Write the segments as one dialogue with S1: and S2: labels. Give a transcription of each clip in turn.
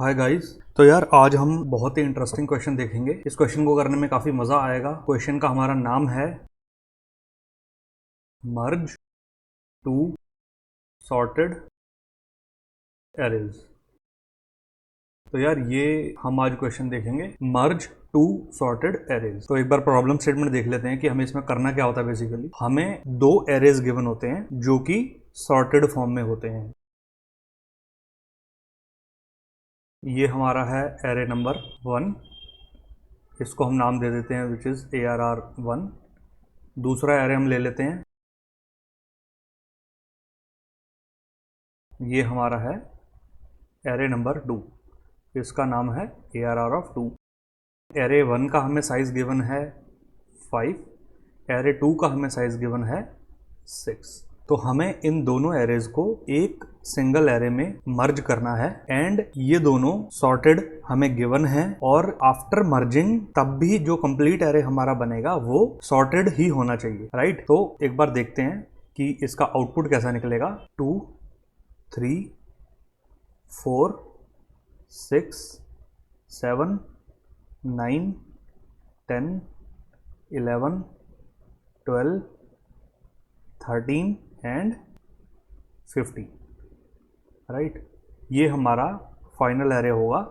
S1: Hi guys. तो यार आज हम बहुत ही इंटरेस्टिंग क्वेश्चन देखेंगे। इस क्वेश्चन को करने में काफ़ी मज़ा आएगा। क्वेश्चन का हमारा नाम है मर्ज टू सॉर्टेड एरेज। तो यार ये हम आज क्वेश्चन देखेंगे मर्ज टू सॉर्टेड एरेज। तो एक बार प्रॉब्लम स्टेटमेंट देख लेते हैं कि हमें इसमें करना क्या होता है। बेसिकली हमें दो एरेज गिवन होते हैं जो कि सॉर्टेड फॉर्म में होते हैं। ये हमारा है एरे नंबर 1, इसको हम नाम दे देते हैं विच इज़ ARR1। दूसरा एरे हम ले लेते हैं, ये हमारा है एरे नंबर 2, इसका नाम है ARR2। एरे 1 का हमें साइज़ गिवन है 5, एरे 2 का हमें साइज़ गिवन है 6। तो हमें इन दोनों एरेज को एक सिंगल एरे में मर्ज करना है एंड ये दोनों सॉर्टेड हमें गिवन है और आफ्टर मर्जिंग तब भी जो कंप्लीट एरे हमारा बनेगा वो सॉर्टेड ही होना चाहिए, राइट। तो एक बार देखते हैं कि इसका आउटपुट कैसा निकलेगा। 2 3 4 6 7 9 10 11 12 13 एंड 50, राइट। ये हमारा फाइनल एरे होगा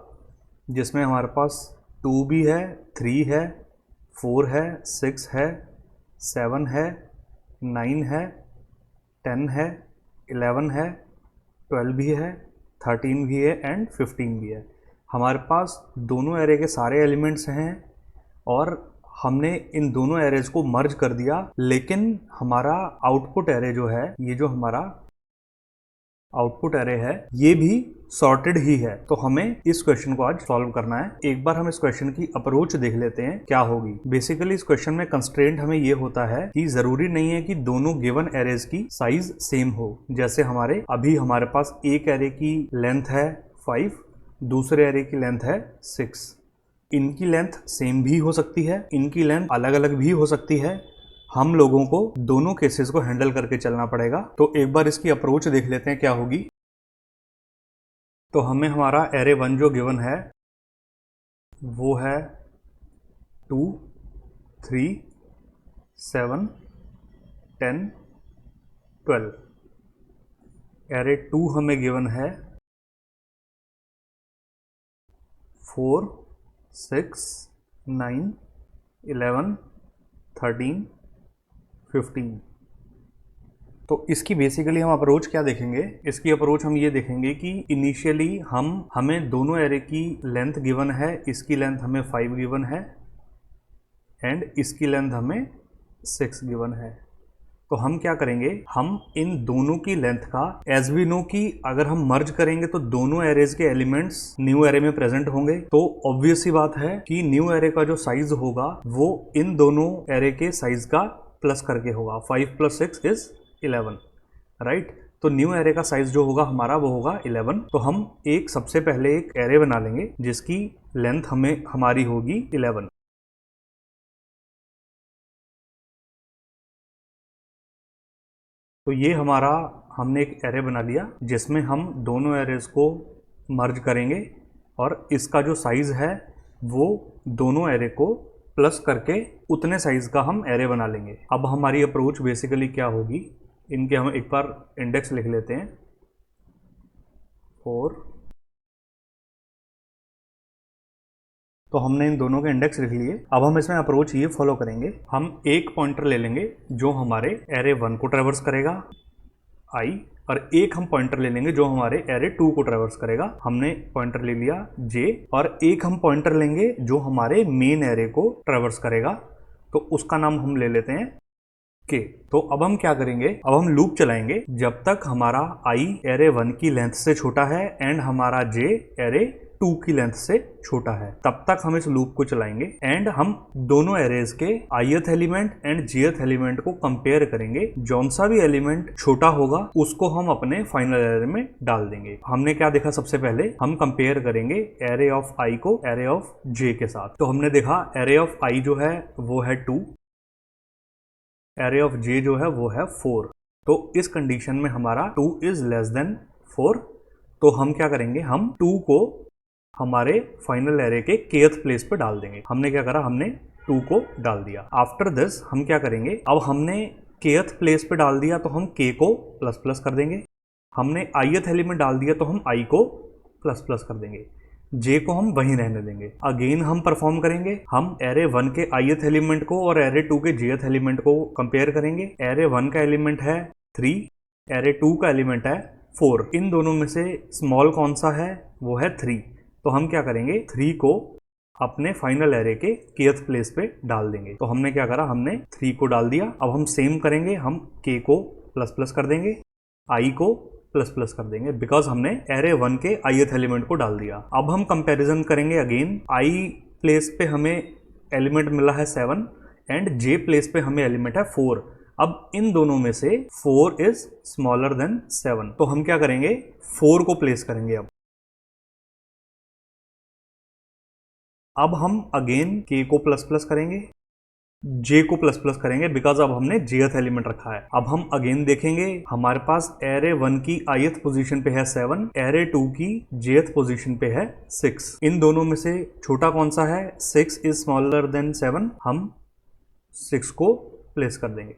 S1: जिसमें हमारे पास 2 भी है, 3 है, 4 है, 6 है, 7 है, 9 है, 10 है, 11 है, 12 भी है, 13 भी है एंड 15 भी है। हमारे पास दोनों एरे के सारे एलिमेंट्स हैं और हमने इन दोनों एरेज को मर्ज कर दिया, लेकिन हमारा आउटपुट एरे जो है, ये जो हमारा आउटपुट एरे है ये भी सॉर्टेड ही है। तो हमें इस क्वेश्चन को आज सॉल्व करना है। एक बार हम इस क्वेश्चन की अप्रोच देख लेते हैं क्या होगी। बेसिकली इस क्वेश्चन में कंस्ट्रेंट हमें ये होता है कि जरूरी नहीं है कि दोनों गिवन एरेज की साइज सेम हो। जैसे अभी हमारे पास एक एरे की लेंथ है 5, दूसरे एरे की लेंथ है 6। इनकी लेंथ सेम भी हो सकती है, इनकी लेंथ अलग अलग भी हो सकती है। हम लोगों को दोनों केसेस को हैंडल करके चलना पड़ेगा। तो एक बार इसकी अप्रोच देख लेते हैं क्या होगी। तो हमें हमारा एरे 1 जो गिवन है वो है 2 3 7 10 12। एरे 2 हमें गिवन है 4 6 9 11 13 15। तो इसकी बेसिकली हम अप्रोच क्या देखेंगे। इसकी अप्रोच हम ये देखेंगे कि इनिशियली हमें दोनों एरे की लेंथ गिवन है। इसकी लेंथ हमें 5 गिवन है एंड इसकी लेंथ हमें 6 गिवन है। तो हम क्या करेंगे, हम इन दोनों की लेंथ का एज वी नो कि अगर हम मर्ज करेंगे तो दोनों एरेज के एलिमेंट्स न्यू एरे में प्रेजेंट होंगे। तो ऑब्वियस सी बात है कि न्यू एरे का जो साइज होगा वो इन दोनों एरे के साइज का प्लस करके होगा। 5 + 6 इज 11, राइट। तो न्यू एरे का साइज जो होगा हमारा वो होगा 11। तो हम सबसे पहले एक एरे बना लेंगे जिसकी लेंथ हमारी होगी 11। तो ये हमने एक एरे बना लिया जिसमें हम दोनों एरेज को मर्ज करेंगे और इसका जो साइज है वो दोनों एरे को प्लस करके उतने साइज का हम एरे बना लेंगे। अब हमारी अप्रोच बेसिकली क्या होगी, इनके हम एक बार इंडेक्स लिख लेते हैं 4। तो हमने इन दोनों के इंडेक्स लिख लिए। अब हम इसमें अप्रोच ये फॉलो करेंगे, हम एक पॉइंटर ले लेंगे जो हमारे एरे 1 को ट्रैवर्स करेगा i, और एक हम पॉइंटर ले लेंगे जो हमारे एरे 2 को ट्रैवर्स करेगा। हमने पॉइंटर ले लिया j, और एक हम पॉइंटर लेंगे जो हमारे मेन एरे को ट्रैवर्स करेगा। तो उसका नाम हम ले लेते हैं k। तो अब हम क्या करेंगे, अब हम लूप चलाएंगे जब तक हमारा i एरे 1 की लेंथ से छोटा है एंड हमारा j एरे 2 की लेंथ से छोटा है, तब तक हम इस लूप को चलाएंगे एंड हम दोनों एरेज के ith element and jth element को कंपेयर करेंगे। जौन सा भी एलिमेंट छोटा होगा उसको हम अपने फाइनल एरे में डाल देंगे। हमने क्या देखा, सबसे पहले हम कंपेयर करेंगे एरे ऑफ i को एरे ऑफ j के साथ। तो हमने देखा एरे ऑफ i जो है वो है 2, एरे ऑफ j जो है वो है 4। तो इस कंडीशन में हमारा 2 इज लेस देन 4। तो हम क्या करेंगे, हम 2 को हमारे फाइनल एरे के kth प्लेस पे डाल देंगे। हमने क्या करा, हमने 2 को डाल दिया। आफ्टर दिस हम क्या करेंगे, अब हमने kth प्लेस पे डाल दिया तो हम k को प्लस प्लस कर देंगे। हमने ith एलिमेंट डाल दिया तो हम i को प्लस प्लस कर देंगे। j को हम वहीं रहने देंगे। अगेन हम परफॉर्म करेंगे, हम एरे 1 के ith एलिमेंट को और एरे 2 के jth एलिमेंट को कंपेयर करेंगे। एरे 1 का एलिमेंट है 3, एरे 2 का एलिमेंट है 4। इन दोनों में से स्मॉल कौन सा है, वो है 3। तो हम क्या करेंगे, 3 को अपने फाइनल एरे के kth प्लेस पे डाल देंगे। तो हमने क्या करा, हमने 3 को डाल दिया। अब हम सेम करेंगे, हम k को प्लस प्लस कर देंगे, i को प्लस प्लस कर देंगे, बिकॉज हमने एरे 1 के ith एलिमेंट को डाल दिया। अब हम कंपैरिजन करेंगे अगेन। i प्लेस पे हमें एलिमेंट मिला है 7 एंड j प्लेस पे हमें एलिमेंट है 4। अब इन दोनों में से 4 इज स्मॉलर देन 7, तो हम क्या करेंगे, 4 को प्लेस करेंगे। अब हम अगेन k को प्लस प्लस करेंगे, j को प्लस प्लस करेंगे, बिकॉज अब हमने jth एलिमेंट रखा है। अब हम अगेन देखेंगे, हमारे पास एरे 1 की ith पोजीशन पे है 7, एरे 2 की jth पोजीशन पे है 6। इन दोनों में से छोटा कौन सा है, 6 इज स्मॉलर देन 7। हम 6 को प्लेस कर देंगे।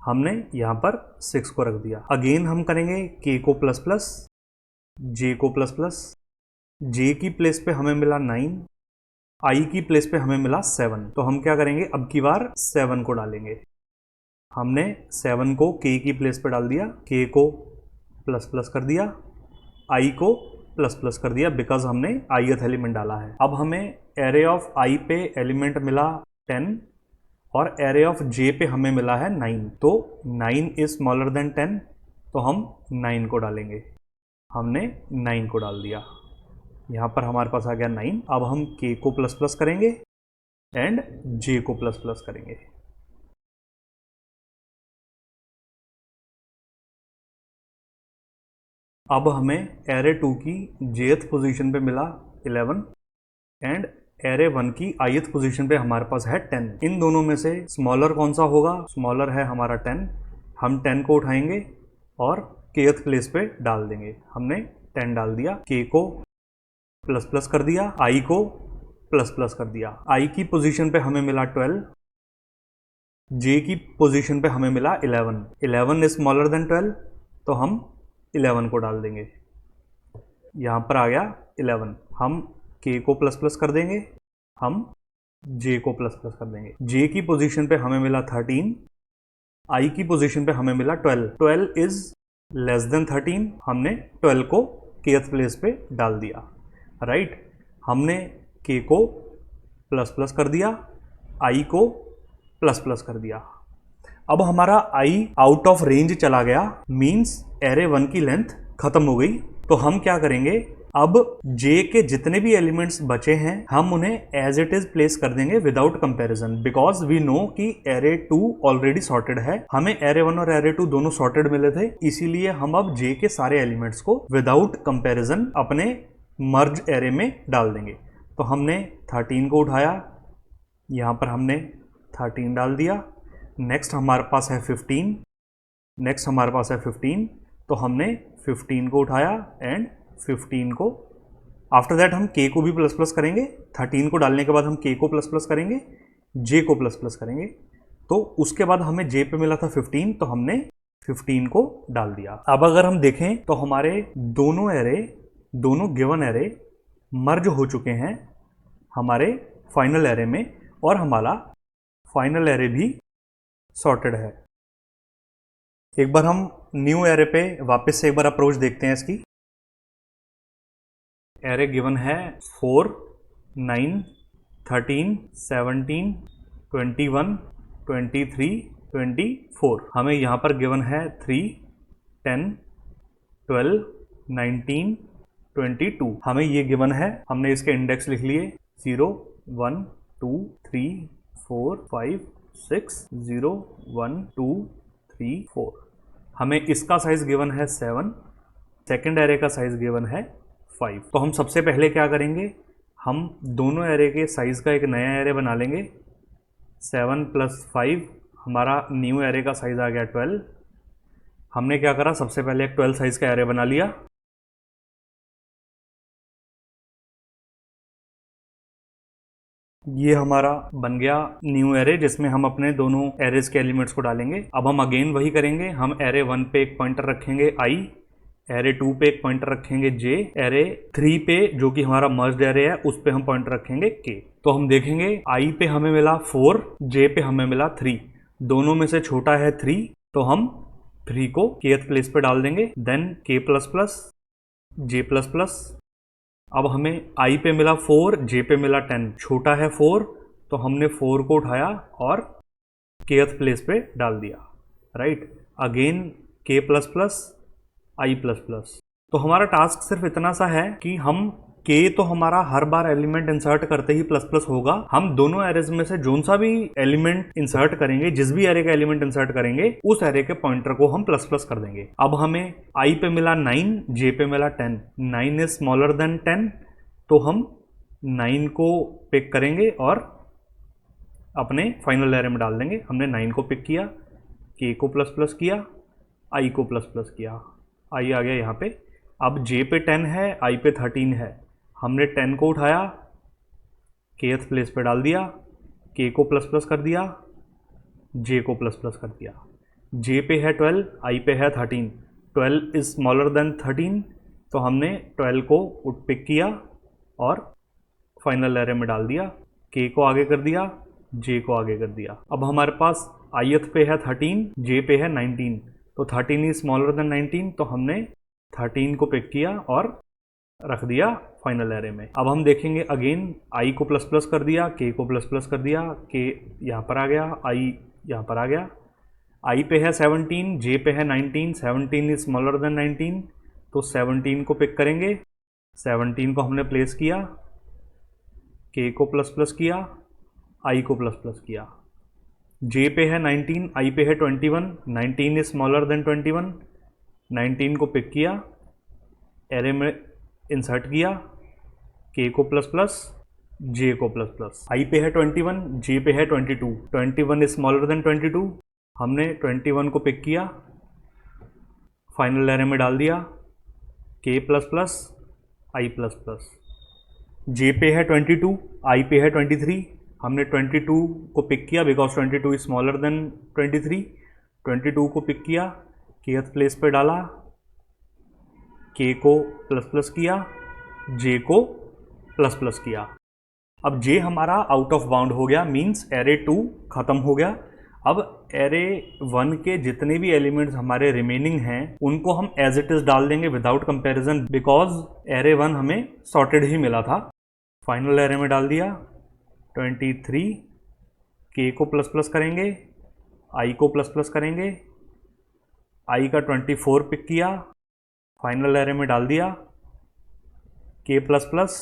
S1: हमने यहाँ पर 6 को रख दिया। अगेन हम करेंगे k को प्लस प्लस, j को प्लस प्लस। j की प्लेस पे हमें मिला 9, i की प्लेस पे हमें मिला 7। तो हम क्या करेंगे, अब की बार 7 को डालेंगे। हमने 7 को k की प्लेस पे डाल दिया, k को प्लस प्लस कर दिया, i को प्लस प्लस कर दिया, बिकॉज हमने ith एलिमेंट डाला है। अब हमें एरे ऑफ i पे एलिमेंट मिला 10 और एरे ऑफ j पे हमें मिला है 9। तो 9 इज स्मॉलर देन 10, तो हम 9 को डालेंगे। हमने 9 को डाल दिया, यहाँ पर हमारे पास आ गया 9। अब हम k को प्लस प्लस करेंगे एंड j को प्लस प्लस करेंगे। अब हमें एरे 2 की jth पोजीशन पे मिला 11 एंड एरे 1 की ith पोजीशन पे हमारे पास है 10। इन दोनों में से स्मॉलर कौन सा होगा, स्मॉलर है हमारा 10। हम 10 को उठाएंगे और kth प्लेस पे डाल देंगे। हमने 10 डाल दिया, k को प्लस प्लस कर दिया, i को प्लस प्लस कर दिया। i की पोजीशन पे हमें मिला 12, j की पोजीशन पे हमें मिला 11। 11 इज स्मॉलर देन 12, तो हम 11 को डाल देंगे। यहाँ पर आ गया 11। हम k को प्लस प्लस कर देंगे, हम j को प्लस प्लस कर देंगे। j की पोजीशन पे हमें मिला 13, i की पोजीशन पे हमें मिला 12। 12 इज लेस देन 13, हमने 12 को kth प्लेस पे डाल दिया। राइट, हमने k को प्लस प्लस कर दिया, i को प्लस प्लस कर दिया। अब हमारा i आउट ऑफ रेंज चला गया, मींस एरे 1 की लेंथ खत्म हो गई। तो हम क्या करेंगे, अब j के जितने भी एलिमेंट्स बचे हैं हम उन्हें एज इट इज प्लेस कर देंगे without comparison, because we know कि एरे 2 ऑलरेडी सॉर्टेड है। हमें एरे 1 और एरे 2 दोनों सॉर्टेड मिले थे, इसीलिए हम अब j के सारे एलिमेंट्स को विदाउट कंपैरिजन अपने मर्ज एरे में डाल देंगे। तो हमने 13 को उठाया, यहाँ पर हमने 13 डाल दिया। नेक्स्ट हमारे पास है 15, नेक्स्ट हमारे पास है 15, तो हमने 15 को उठाया एंड 15 को, आफ्टर दैट हम k को भी प्लस प्लस करेंगे। 13 को डालने के बाद हम k को प्लस प्लस करेंगे, j को प्लस प्लस करेंगे। तो उसके बाद हमें j पे मिला था 15, तो हमने 15 को डाल दिया। अब अगर हम देखें तो हमारे दोनों गिवन एरे मर्ज हो चुके हैं हमारे फाइनल एरे में, और हमारा फाइनल एरे भी सॉर्टेड है। एक बार हम न्यू एरे पे वापस से एक बार अप्रोच देखते हैं इसकी। एरे गिवन है 4, 9, 13, 17, 21, 23, 24। हमें यहाँ पर गिवन है 3, 10, 12, 19, 22। हमें ये गिवन है, हमने इसके इंडेक्स लिख लिए 0, 1, 2, 3, 4, 5, 6, 0, 1, 2, 3, 4। हमें इसका साइज गिवन है 7, सेकेंड एरे का साइज गिवन है 5। तो हम सबसे पहले क्या करेंगे, हम दोनों एरे के साइज का एक नया एरे बना लेंगे। 7 + 5 हमारा न्यू एरे का साइज आ गया 12। हमने क्या करा, सबसे पहले एक 12 साइज का एरे बना लिया। ये हमारा बन गया न्यू एरे जिसमें हम अपने दोनों एरेज के एलिमेंट्स को डालेंगे। अब हम अगेन वही करेंगे, हम एरे 1 पे एक पॉइंटर रखेंगे i, एरे 2 पे एक पॉइंटर रखेंगे j, एरे 3 पे जो कि हमारा मर्ज्ड एरे है उस पे हम पॉइंटर रखेंगे k। तो हम देखेंगे i पे हमें मिला 4, j पे हमें मिला 3, दोनों में से छोटा है 3, तो हम 3 को kth प्लेस पे डाल देंगे। Then k plus plus j plus plus. अब हमें i पे मिला 4, j पे मिला 10, छोटा है 4, तो हमने 4 को उठाया और kth प्लेस पे डाल दिया। Right, again k plus plus i plus plus. तो हमारा टास्क सिर्फ इतना सा है कि हम k तो हमारा हर बार एलिमेंट इंसर्ट करते ही प्लस प्लस होगा, हम दोनों एरेज में से जोन सा भी एलिमेंट इंसर्ट करेंगे, जिस भी एरे का एलिमेंट इंसर्ट करेंगे उस एरे के पॉइंटर को हम प्लस प्लस कर देंगे। अब हमें i पे मिला 9, j पे मिला 10, 9 इज स्मॉलर देन 10, तो हम 9 को पिक करेंगे और अपने फाइनल एरे में डाल देंगे। हमने 9 को पिक किया, k को प्लस प्लस किया, i को प्लस प्लस किया, i आ गया यहाँ पे। अब j पे 10 है, i पे 13 है, हमने 10 को उठाया, kth प्लेस पे डाल दिया, k को प्लस प्लस कर दिया, j को प्लस प्लस कर दिया। j पे है 12, i पे है 13, 12 इज स्मॉलर देन 13, तो हमने 12 को पिक किया और फाइनल एरे में डाल दिया, k को आगे कर दिया, j को आगे कर दिया। अब हमारे पास ith पे है 13, j पे है 19, तो 13 इज स्मॉलर देन 19, तो हमने 13 को पिक किया और रख दिया फाइनल एरे में। अब हम देखेंगे अगेन i को प्लस प्लस कर दिया, k को प्लस प्लस कर दिया, k यहाँ पर आ गया, i यहाँ पर आ गया। i पे है 17, j पे है 19, 17 इज स्मॉलर देन 19, तो 17 को पिक करेंगे, 17 को हमने प्लेस किया, k को प्लस प्लस किया, i को प्लस प्लस किया। j पे है 19, i पे है 21, 19 इज स्मॉलर देन 21, 19 को पिक किया, एरे में इंसर्ट किया, k को प्लस प्लस, j को प्लस प्लस। i पे है 21, j पे है 22, 21 इज स्मॉलर देन 22, हमने 21 को पिक किया, फाइनल एरे में डाल दिया, k plus plus, i plus plus. j पे है 22, i पे है 23, हमने 22 को पिक किया बिकॉज 22 इज स्मॉलर देन 23, 22 को पिक किया, kth प्लेस पे डाला, k को प्लस प्लस किया, j को प्लस प्लस किया। अब j हमारा आउट ऑफ बाउंड हो गया, मीन्स एरे 2 खत्म हो गया। अब एरे 1 के जितने भी एलिमेंट्स हमारे रिमेनिंग हैं उनको हम एज इट इज डाल देंगे विदाउट कंपैरिजन, बिकॉज एरे 1 हमें सॉर्टेड ही मिला था। फाइनल एरे में डाल दिया 23, k को प्लस प्लस करेंगे, i को प्लस प्लस करेंगे, i का 24 पिक किया, फाइनल एरे में डाल दिया, k plus plus,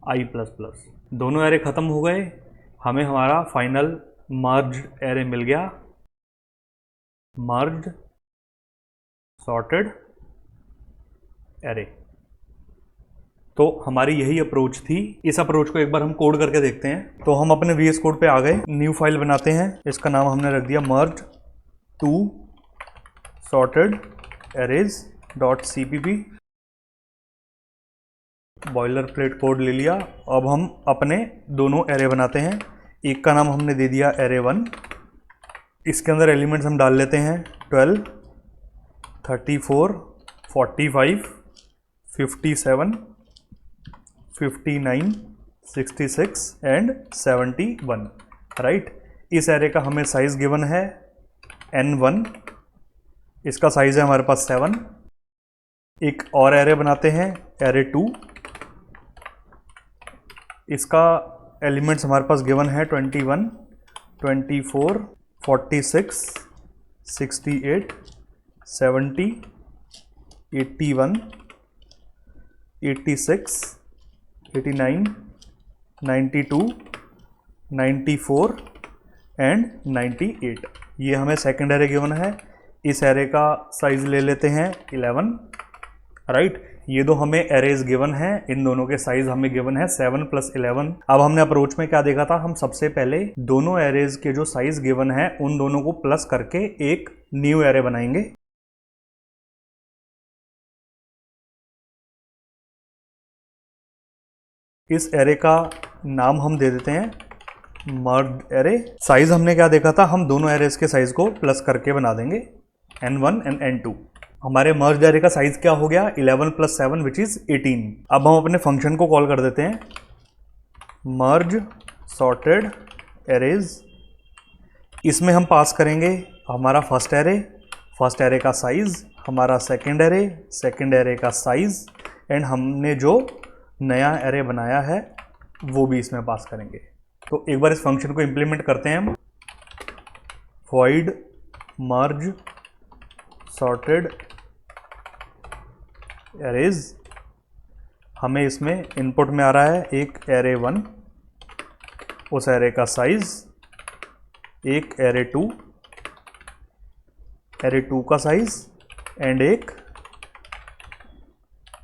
S1: i plus plus. दोनों एरे ख़त्म हो गए, हमें हमारा फाइनल मर्ज्ड एरे मिल गया, मर्ज्ड सॉर्टेड एरे। तो हमारी यही अप्रोच थी। इस अप्रोच को एक बार हम कोड करके देखते हैं। तो हम अपने VS कोड पे आ गए, न्यू फाइल बनाते हैं, इसका नाम हमने रख दिया merged two sorted arrays .cpp। Boilerplate code ले लिया। अब हम अपने दोनों एरे बनाते हैं। एक का नाम हमने दे दिया एरे 1, इसके अंदर एलिमेंट्स हम डाल लेते हैं 12, 34, 45, 57, 59, 66 एंड 71। राइट, इस एरे का हमें साइज गिवन है n1, इसका साइज है हमारे पास 7। एक और एरे बनाते हैं एरे 2, इसका एलिमेंट्स हमारे पास गिवन है 21, 24, 46, 68, 70, 81, 86, 89, 92, 94 एंड 98। ये हमें सेकंड एरे गिवन है। इस एरे का साइज ले लेते हैं 11। राइट, ये दो हमें एरेज गिवन है, इन दोनों के साइज हमें गिवन है 7 + 11। अब हमने अप्रोच में क्या देखा था, हम सबसे पहले दोनों एरेज के जो साइज गिवन है उन दोनों को प्लस करके एक न्यू एरे बनाएंगे। इस एरे का नाम हम दे देते हैं मर्ज एरे। साइज हमने क्या देखा था, हम दोनों एरेज के साइज को प्लस करके बना देंगे n1 एंड n2। हमारे मर्ज एरे का साइज क्या हो गया 11 + 7 विच इज 18। अब हम अपने फंक्शन को कॉल कर देते हैं मर्ज सॉर्टेड एरेज। इसमें हम पास करेंगे हमारा फर्स्ट एरे का साइज, हमारा सेकंड एरे का साइज, एंड हमने जो नया एरे बनाया है वो भी इसमें पास करेंगे। तो एक बार इस फंक्शन को इंप्लीमेंट करते हैं हम। void merge sorted arrays। हमें इसमें इनपुट में आ रहा है एक एरे 1, उस एरे का साइज, एक एरे 2 का साइज एंड एक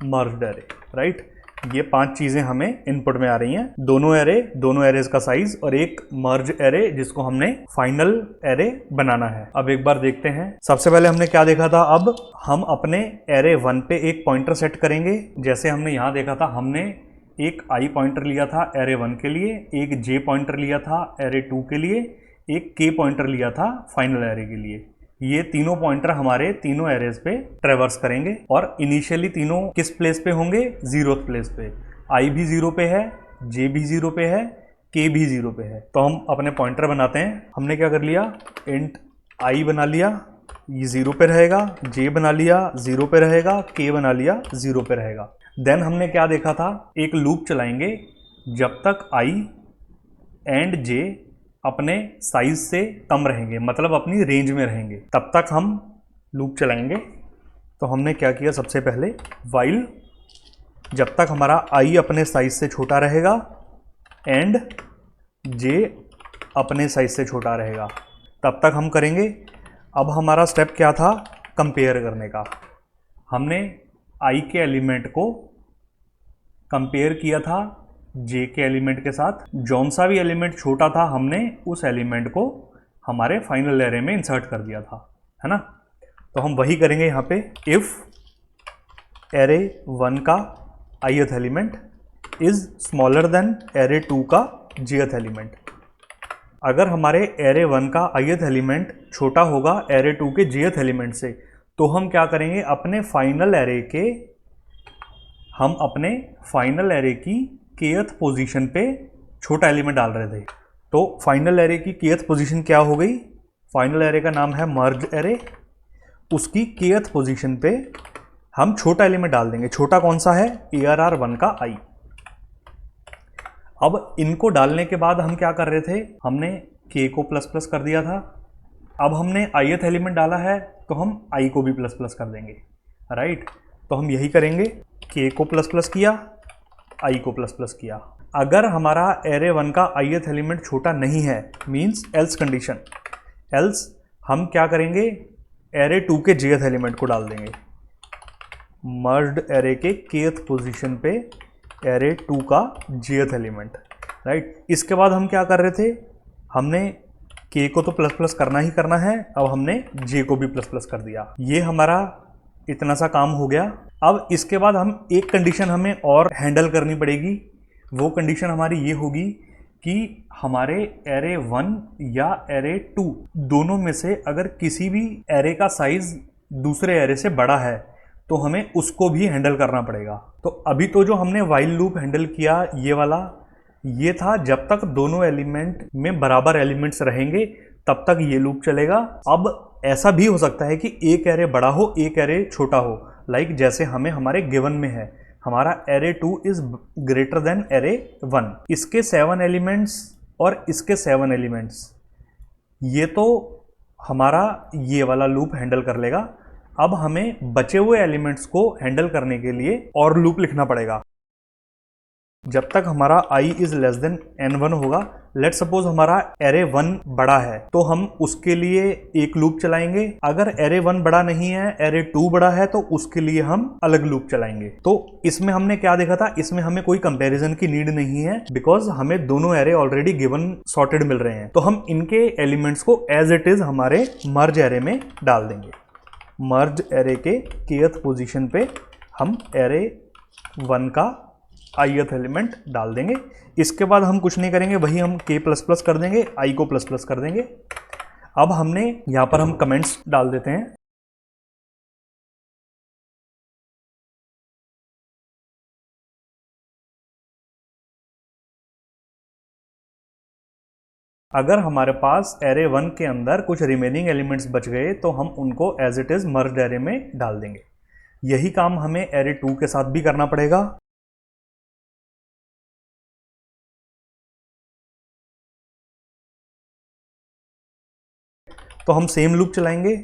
S1: मर्ज्ड एरे, राइट। ये 5 चीजें हमें इनपुट में आ रही हैं, दोनों एरेज का साइज और एक मर्ज एरे जिसको हमने फाइनल एरे बनाना है। अब एक बार देखते हैं। सबसे पहले हमने क्या देखा था, अब हम अपने एरे 1 पे एक पॉइंटर सेट करेंगे। जैसे हमने यहाँ देखा था, हमने एक i पॉइंटर लिया था एरे 1 के लिए, एक j पॉइंटर लिया था एरे 2 के लिए, एक k पॉइंटर लिया था फाइनल एरे के लिए। ये तीनों पॉइंटर हमारे तीनों एरेज पे ट्रेवर्स करेंगे और इनिशियली तीनों किस प्लेस पे होंगे, 0th प्लेस पे। i भी 0 पे है, j भी 0 पे है, k भी 0 पे है। तो हम अपने पॉइंटर बनाते हैं। हमने क्या कर लिया, इंट i बना लिया, ये 0 पे रहेगा, j बना लिया 0 पे रहेगा, k बना लिया 0 पे रहेगा। देन हमने क्या देखा था, एक लूप चलाएंगे जब तक i एंड j अपने साइज से कम रहेंगे, मतलब अपनी रेंज में रहेंगे, तब तक हम लूप चलाएंगे। तो हमने क्या किया, सबसे पहले वाइल जब तक हमारा i अपने साइज से छोटा रहेगा एंड j अपने साइज से छोटा रहेगा, तब तक हम करेंगे। अब हमारा स्टेप क्या था, कंपेयर करने का। हमने i के एलिमेंट को कंपेयर किया था j के एलिमेंट के साथ। जौन सा भी एलिमेंट छोटा था हमने उस एलिमेंट को हमारे फाइनल एरे में इंसर्ट कर दिया था, है ना। तो हम वही करेंगे यहाँ पे। इफ एरे 1 का ith element is smaller than array 2 का jth एलिमेंट। अगर हमारे एरे 1 का ith एलिमेंट छोटा होगा एरे 2 के jth एलिमेंट से, तो हम क्या करेंगे, अपने फाइनल एरे की kth पोजीशन पे छोटा एलिमेंट डाल रहे थे। तो फाइनल एरे की kth पोजीशन क्या हो गई, फाइनल एरे का नाम है मर्ज एरे, उसकी kth पोजीशन पे हम छोटा एलिमेंट डाल देंगे। छोटा कौन सा है, ARR1 का i। अब इनको डालने के बाद हम क्या कर रहे थे, हमने k को प्लस प्लस कर दिया था। अब हमने ith एलिमेंट डाला है तो हम i को भी प्लस प्लस कर देंगे, राइट। तो हम यही करेंगे, k को प्लस प्लस किया, i को प्लस प्लस किया। अगर हमारा एरे 1 का ith एलिमेंट छोटा नहीं है, मींस एल्स कंडीशन, एल्स हम क्या करेंगे, एरे 2 के jth एलिमेंट को डाल देंगे मर्ज्ड एरे के kth पोजीशन पे एरे 2 का jth एलिमेंट, राइट। इसके बाद हम क्या कर रहे थे, हमने k को तो प्लस प्लस करना ही करना है, अब हमने j को भी प्लस प्लस कर दिया। ये हमारा इतना सा काम हो गया। अब इसके बाद हम एक कंडीशन हमें और हैंडल करनी पड़ेगी। वो कंडीशन हमारी ये होगी कि हमारे एरे 1 या एरे 2 दोनों में से अगर किसी भी एरे का साइज दूसरे एरे से बड़ा है तो हमें उसको भी हैंडल करना पड़ेगा। तो अभी तो जो हमने वाइल लूप हैंडल किया ये वाला, ये था जब तक दोनों एलिमेंट में बराबर एलिमेंट्स रहेंगे तब तक ये लूप चलेगा। अब ऐसा भी हो सकता है कि एक एरे बड़ा हो, एक एरे छोटा हो, लाइक जैसे हमें हमारे गिवन में है, हमारा array 2 is greater than array 1। इसके 7 एलिमेंट्स और इसके 7 एलिमेंट्स, ये तो हमारा ये वाला लूप हैंडल कर लेगा। अब हमें बचे हुए एलिमेंट्स को हैंडल करने के लिए और लूप लिखना पड़ेगा। जब तक हमारा i is less then n1 होगा, लेट सपोज हमारा एरे 1 बड़ा है तो हम उसके लिए एक लूप चलाएंगे। अगर एरे 1 बड़ा नहीं है, एरे 2 बड़ा है, तो उसके लिए हम अलग लूप चलाएंगे। तो इसमें हमने क्या देखा था, इसमें हमें कोई कंपैरिजन की नीड नहीं है, बिकॉज हमें दोनों एरे ऑलरेडी गिवन सॉर्टेड मिल रहे हैं। तो हम इनके एलिमेंट्स को एज इट इज हमारे मर्ज एरे में डाल देंगे। मर्ज एरे के kth पोजीशन पे हम एरे 1 का ith एलिमेंट डाल देंगे। इसके बाद हम कुछ नहीं करेंगे, वही हम k प्लस प्लस कर देंगे, i को प्लस प्लस कर देंगे। अब हमने यहाँ पर हम कमेंट्स डाल देते हैं। अगर हमारे पास एरे 1 के अंदर कुछ रिमेनिंग एलिमेंट्स बच गए तो हम उनको as it is merged array में डाल देंगे। यही काम हमें एरे 2 के साथ भी करना पड़ेगा। तो हम सेम लूप चलाएंगे।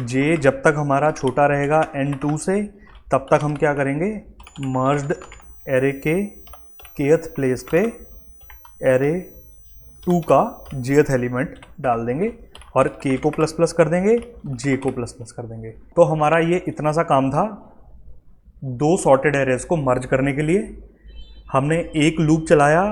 S1: जे जब तक हमारा छोटा रहेगा n2 से, तब तक हम क्या करेंगे, मर्ज्ड एरे के kth प्लेस पे एरे 2 का jth एलिमेंट डाल देंगे और k को प्लस प्लस कर देंगे, j को प्लस प्लस कर देंगे। तो हमारा ये इतना सा काम था दो सॉर्टेड एरेज को मर्ज करने के लिए। हमने एक लूप चलाया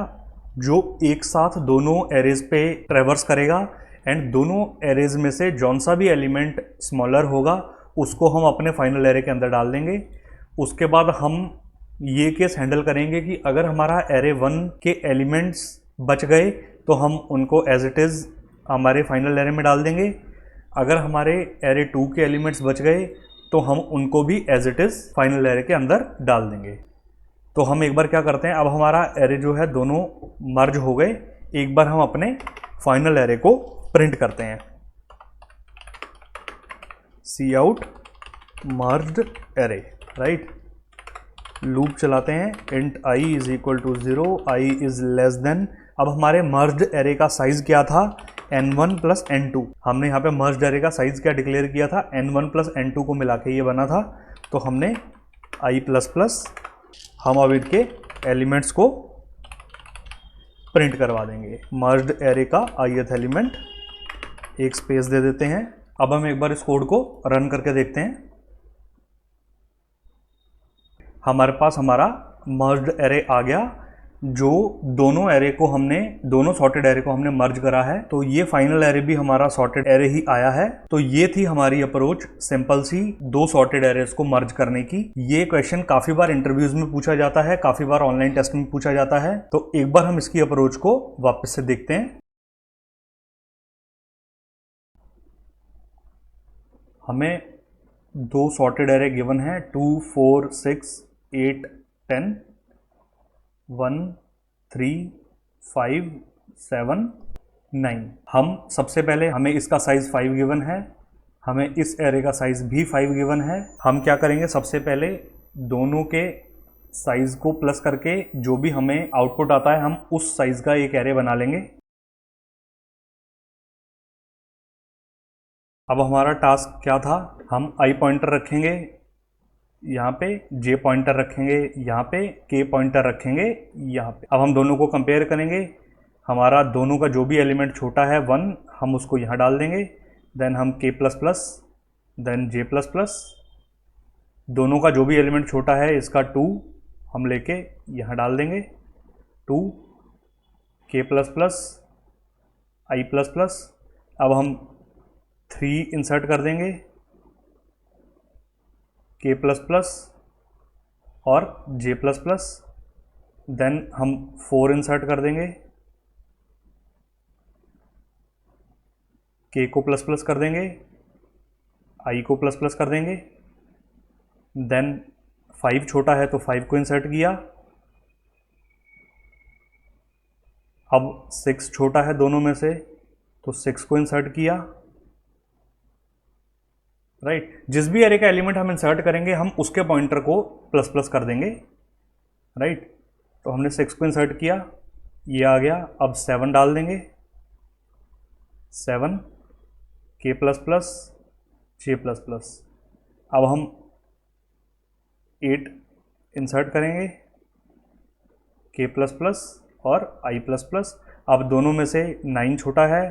S1: जो एक साथ दोनों एरेज पे ट्रेवर्स करेगा एंड दोनों एरेज में से जौन सा भी एलिमेंट स्मॉलर होगा उसको हम अपने फाइनल एरे के अंदर डाल देंगे। उसके बाद हम ये केस हैंडल करेंगे कि अगर हमारा एरे 1 के एलिमेंट्स बच गए तो हम उनको एज इट इज़ हमारे फाइनल एरे में डाल देंगे। अगर हमारे एरे 2 के एलिमेंट्स बच गए तो हम उनको भी as it is final array के अंदर डाल देंगे। तो हम एक बार क्या करते हैं, अब हमारा एरे जो है दोनों मर्ज हो गए। एक बार हम अपने फाइनल एरे को प्रिंट करते हैं, cout merged array, right. Loop चलाते हैं, int i is equal to 0, i is less than. अब हमारे मर्ज्ड एरे का साइज क्या था, n1 प्लस n2। हमने यहाँ पे मर्ज्ड एरे का साइज क्या डिक्लेयर किया था, n1 प्लस n2 को मिला के ये बना था। तो हमने i प्लस प्लस, हम अब इनके एलिमेंट्स को प्रिंट करवा देंगे। मर्ज्ड एरे का ith एलिमेंट, एक स्पेस दे देते हैं। अब हम एक बार इस कोड को रन करके देखते हैं। हमारे पास हमारा मर्ज्ड एरे आ गया, जो दोनों एरे को हमने, दोनों सॉर्टेड एरे को हमने मर्ज करा है। तो ये फाइनल एरे भी हमारा सॉर्टेड एरे ही आया है। तो ये थी हमारी अप्रोच, सिंपल सी, दो सॉर्टेड एरेस को मर्ज करने की। ये क्वेश्चन काफी बार इंटरव्यूज में पूछा जाता है, काफी बार ऑनलाइन टेस्ट में पूछा जाता है। तो एक बार हम इसकी अप्रोच को वापस से देखते हैं। हमें दो सॉर्टेड एरे गिवन है, 2 4 6 8 10, 1 3 5 7 9। हम सबसे पहले, हमें इसका साइज 5 गिवन है, हमें इस एरे का साइज भी 5 गिवन है। हम क्या करेंगे, सबसे पहले दोनों के साइज को प्लस करके जो भी हमें आउटपुट आता है हम उस साइज का एक एरे बना लेंगे। अब हमारा टास्क क्या था, हम आई पॉइंटर रखेंगे यहाँ पे, जे पॉइंटर रखेंगे यहाँ पे, के पॉइंटर रखेंगे यहाँ पे। अब हम दोनों को कंपेयर करेंगे। हमारा दोनों का जो भी एलिमेंट छोटा है 1, हम उसको यहाँ डाल देंगे। देन हम के प्लस प्लस, देन जे प्लस प्लस। दोनों का जो भी एलिमेंट छोटा है, इसका 2 हम लेके यहाँ डाल देंगे, 2 के प्लस प्लस, आई प्लस प्लस। अब हम 3 इंसर्ट कर देंगे, के प्लस प्लस और जे प्लस प्लस। देन हम 4 इंसर्ट कर देंगे, के को प्लस प्लस कर देंगे, आई को प्लस प्लस कर देंगे। देन 5 छोटा है तो 5 को इंसर्ट किया। अब 6 छोटा है दोनों में से तो 6 को इंसर्ट किया, राइट। जिस भी एरे का एलिमेंट हम इंसर्ट करेंगे हम उसके पॉइंटर को प्लस प्लस कर देंगे, राइट। तो हमने 6 को इंसर्ट किया, ये आ गया। अब 7 डाल देंगे, 7 के प्लस प्लस, जे प्लस प्लस। अब हम 8 इंसर्ट करेंगे, के प्लस प्लस और आई प्लस प्लस। अब दोनों में से 9 छोटा है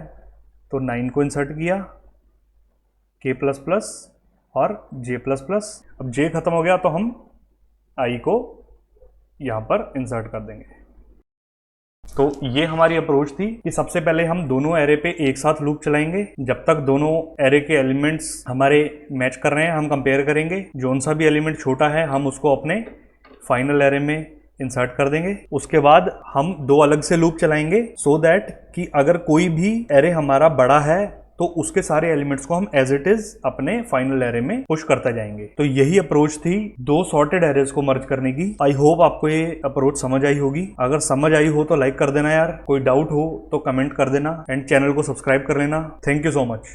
S1: तो 9 को इंसर्ट किया, के प्लस प्लस और जे प्लस प्लस। अब जे खत्म हो गया तो हम आई को यहाँ पर इंसर्ट कर देंगे। तो ये हमारी अप्रोच थी कि सबसे पहले हम दोनों एरे पे एक साथ लूप चलाएंगे। जब तक दोनों एरे के एलिमेंट्स हमारे मैच कर रहे हैं हम कंपेयर करेंगे। जोन सा भी एलिमेंट छोटा है हम उसको अपने फाइनल एरे में इंसर्ट कर देंगे। उसके बाद हम 2 अलग से लूप चलाएंगे सो दैट कि अगर कोई भी एरे हमारा बड़ा है तो उसके सारे एलिमेंट्स को हम एज इट इज अपने फाइनल एरे में पुश करते जाएंगे। तो यही अप्रोच थी 2 सॉर्टेड एरेज को मर्ज करने की। आई होप आपको ये अप्रोच समझ आई होगी। अगर समझ आई हो तो लाइक कर देना यार, कोई डाउट हो तो कमेंट कर देना एंड चैनल को सब्सक्राइब कर लेना। Thank you so much.